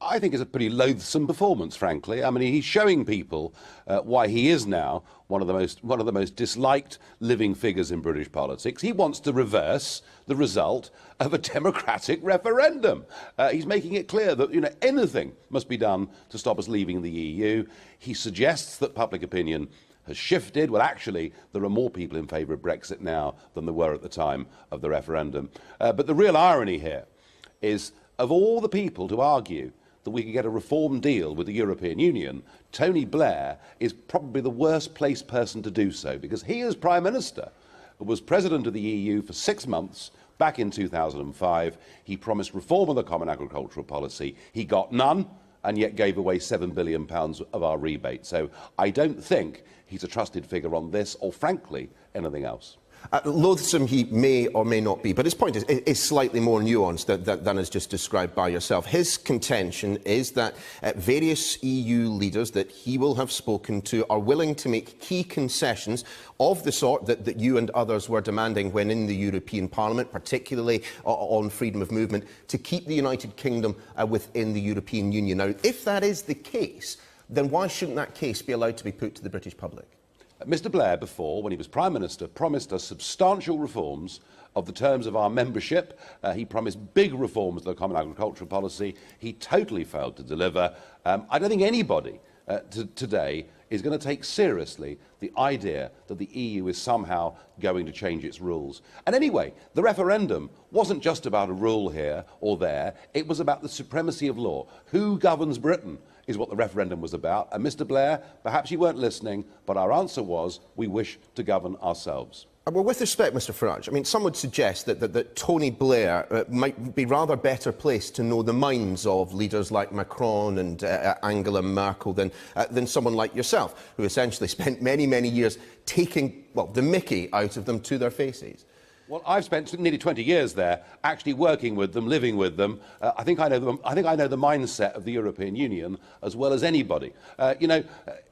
I think it's a pretty loathsome performance, frankly. I mean, he's showing people why he is now one of the most disliked living figures in British politics. He wants to reverse the result of a democratic referendum. He's making it clear that anything must be done to stop us leaving the EU. He suggests that public opinion has shifted. Well, actually, there are more people in favour of Brexit now than there were at the time of the referendum. But the real irony here is, of all the people to argue that we could get a reform deal with the European Union, Tony Blair is probably the worst placed person to do so, because he, as Prime Minister, was President of the EU for 6 months back in 2005. He promised reform of the Common Agricultural Policy. He got none, and yet gave away £7 billion of our rebate. So I don't think he's a trusted figure on this, or frankly, anything else. Loathsome he may or may not be, but his point is slightly more nuanced than is just described by yourself. His contention is that various EU leaders that he will have spoken to are willing to make key concessions of the sort that you and others were demanding when in the European Parliament, particularly on freedom of movement, to keep the United Kingdom within the European Union. Now, if that is the case, then why shouldn't that case be allowed to be put to the British public? Mr Blair, before, when he was Prime Minister, promised us substantial reforms of the terms of our membership. He promised big reforms of the Common Agricultural Policy. He totally failed to deliver. I don't think anybody today is going to take seriously the idea that the EU is somehow going to change its rules. And anyway, the referendum wasn't just about a rule here or there. It was about the supremacy of law. Who governs Britain is what the referendum was about. And Mr Blair, perhaps you weren't listening, but our answer was, we wish to govern ourselves. Well, with respect, Mr Farage, I mean, some would suggest that Tony Blair might be rather better placed to know the minds of leaders like Macron and Angela Merkel than someone like yourself, who essentially spent many, many years taking, well, the mickey out of them to their faces. Well, I've spent nearly 20 years there, actually working with them, living with them. I think I know the mindset of the European Union as well as anybody.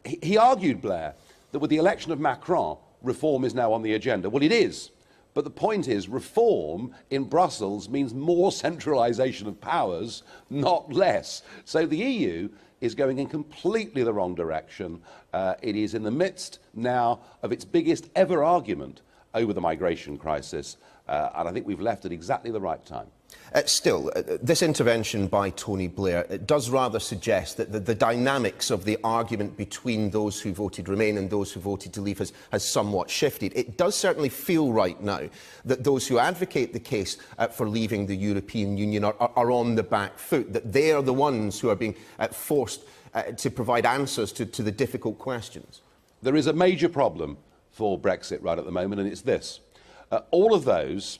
He argued, Blair, that with the election of Macron, reform is now on the agenda. Well, it is. But the point is, reform in Brussels means more centralisation of powers, not less. So the EU is going in completely the wrong direction. It is in the midst now of its biggest ever argument over the migration crisis, and I think we've left at exactly the right time. Still, this intervention by Tony Blair does rather suggest that the dynamics of the argument between those who voted Remain and those who voted to leave has somewhat shifted. It does certainly feel right now that those who advocate the case for leaving the European Union are on the back foot, that they are the ones who are being forced to provide answers to the difficult questions. There is a major problem for Brexit right at the moment, and it's this. All of those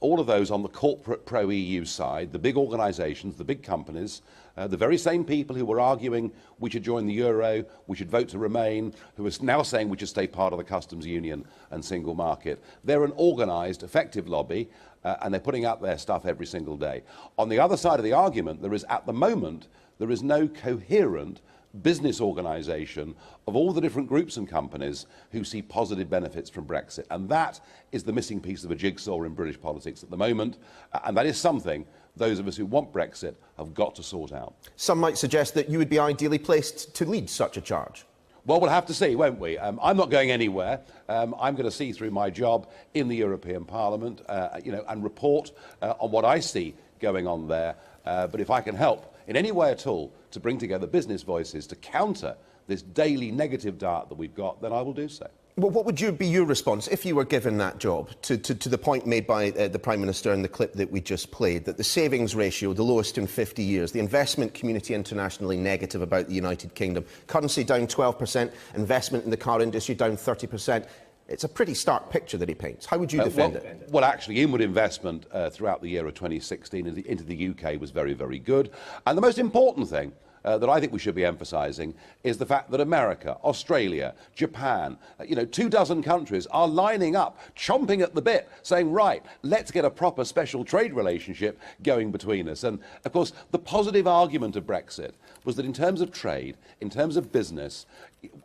on the corporate pro-EU side, the big organisations, the big companies, the very same people who were arguing we should join the euro, we should vote to remain, who are now saying we should stay part of the customs union and single market. They're an organised, effective lobby, and they're putting out their stuff every single day. On the other side of the argument, at the moment, there is no coherent business organisation of all the different groups and companies who see positive benefits from Brexit. And that is the missing piece of a jigsaw in British politics at the moment. And that is something those of us who want Brexit have got to sort out. Some might suggest that you would be ideally placed to lead such a charge. Well, we'll have to see, won't we? I'm not going anywhere. I'm going to see through my job in the European Parliament, and report on what I see going on there. But if I can help in any way at all to bring together business voices to counter this daily negative dart that we've got, then I will do so. Well, what would be your response if you were given that job to the point made by the Prime Minister in the clip that we just played, that the savings ratio, the lowest in 50 years, the investment community internationally negative about the United Kingdom, currency down 12%, investment in the car industry down 30%. It's a pretty stark picture that he paints. How would you defend it? Well, actually, inward investment throughout the year of 2016 into the UK was very, very good. And the most important thing that I think we should be emphasising is the fact that America, Australia, Japan, 24 countries are lining up, chomping at the bit, saying, right, let's get a proper special trade relationship going between us. And, of course, the positive argument of Brexit was that in terms of trade, in terms of business,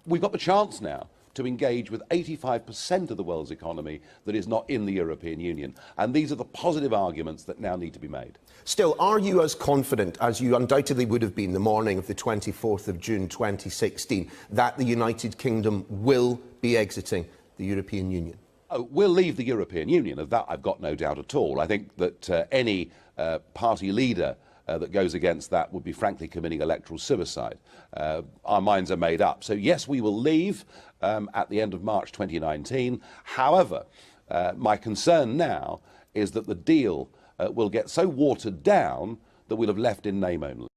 we've got the chance now to engage with 85% of the world's economy that is not in the European Union. And these are the positive arguments that now need to be made. Still, are you as confident as you undoubtedly would have been the morning of the 24th of June 2016 that the United Kingdom will be exiting the European Union? Oh, we'll leave the European Union. Of that, I've got no doubt at all. I think that any party leader that goes against that would be frankly committing electoral suicide. Our minds are made up. So yes, we will leave at the end of March 2019. However, my concern now is that the deal will get so watered down that we'll have left in name only.